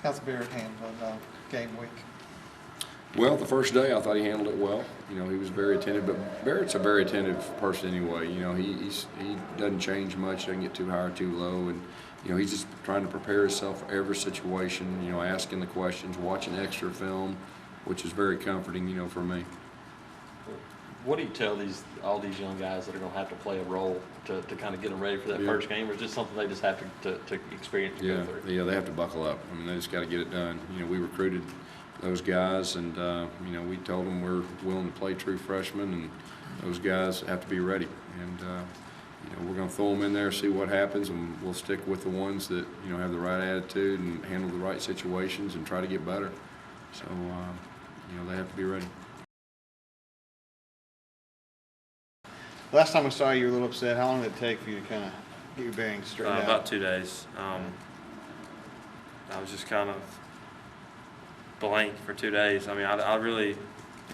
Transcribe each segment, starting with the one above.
How's Barrett handling game week? Well, the first day I thought he handled it well. He was very attentive, but Barrett's a very attentive person anyway. He doesn't change much, doesn't get too high or too low, and he's just trying to prepare himself for every situation. Asking the questions, watching extra film, which is very comforting. For me. What do you tell all these young guys that are going to have to play a role to kind of get them ready for that first game, or is it something they just have to experience and go through? Yeah, they have to buckle up. I mean, they just got to get it done. We recruited those guys, and we told them we're willing to play true freshmen, and those guys have to be ready. And we're going to throw them in there, see what happens, and we'll stick with the ones that have the right attitude and handle the right situations and try to get better. So they have to be ready. Last time I saw you, you were a little upset. How long did it take for you to kind of get your bearings straightened out? About 2 days. I was just kind of blank for 2 days. I mean, I really,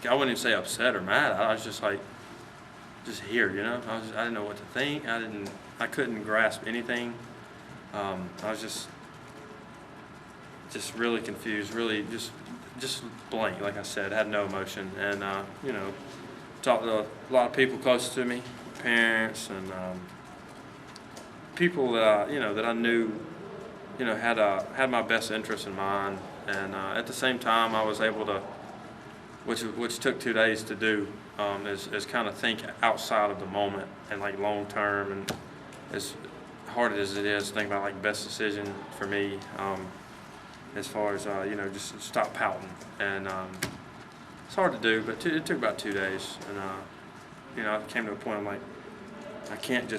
I wouldn't even say upset or mad. I was just like, just here, I didn't know what to think. I couldn't grasp anything. I was just really confused, really just blank. Like I said, I had no emotion, and talked to a lot of people close to me, parents and people that I knew, had my best interest in mind, and at the same time I was able to, which took 2 days to do, is kind of think outside of the moment and like long term, and as hard as it is, think about like best decision for me, as far as just stop pouting, and it's hard to do, but it took about 2 days, and I came to a point I'm like, I can't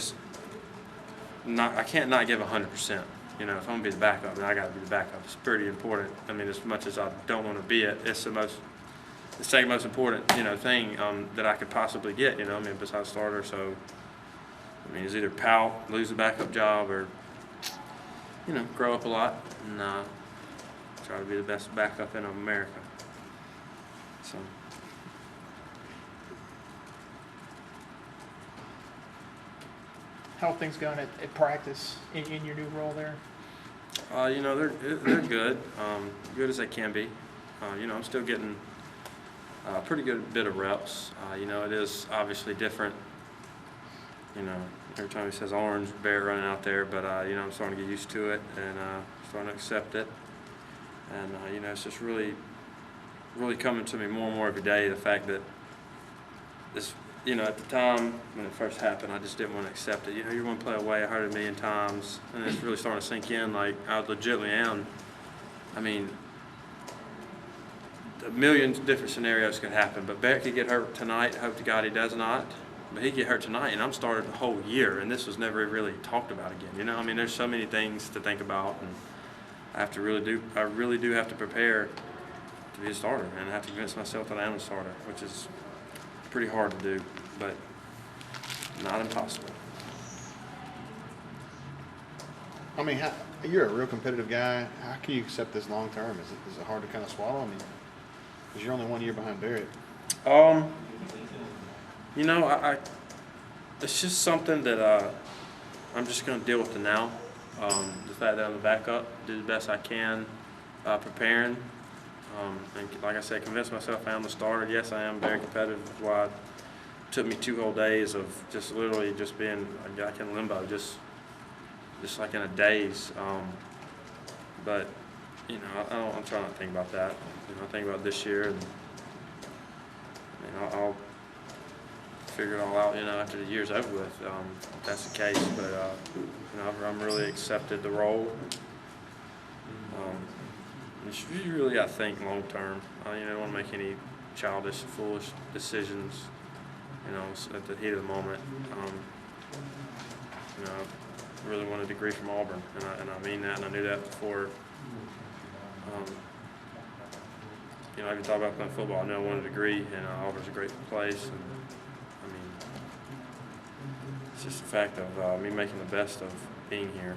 not give 100%. If I'm gonna be the backup, then I got to be the backup. It's pretty important. I mean, as much as I don't want to be it, it's the second most important thing that I could possibly get. Besides starter. So it's either pout, lose the backup job, or grow up a lot and try to be the best backup in America. So. How are things going at practice in your new role there? They're good, good as they can be. I'm still getting a pretty good bit of reps. It is obviously different. Every time he says orange, bear running out there, but I'm starting to get used to it and starting to accept it. And it's just really coming to me more and more every day, the fact that this, at the time when it first happened, I just didn't want to accept it. You're going to play away. I heard it a million times, and it's really starting to sink in. Like, I legitimately am. I mean, a million different scenarios could happen, but Barrett could get hurt tonight. Hope to God he does not. But he get hurt tonight, and I'm started the whole year, and this was never really talked about again. I mean, there's so many things to think about, and I really do have to prepare to be a starter, and I have to convince myself that I am a starter, which is pretty hard to do, but not impossible. I mean, you're a real competitive guy. How can you accept this long term? Is it hard to kind of swallow? I mean, because you're only 1 year behind Barrett. It's just something that I'm just going to deal with it now. The fact that I'm the backup, do the best I can, preparing. And like I said, convince myself I am the starter. Yes, I am very competitive. That's why it took me 2 whole days of just literally just being like in limbo, just like in a daze. But I'm trying not to think about that. I think about this year, and I'll figure it all out. After the year's over with, if that's the case. But I'm really accepted the role. You really got to think long term. You don't want to make any childish, foolish decisions. At the heat of the moment. I really want a degree from Auburn, and I mean that, and I knew that before. I even thought about playing football. I knew I wanted a degree, and Auburn's a great place. And it's just the fact of me making the best of being here.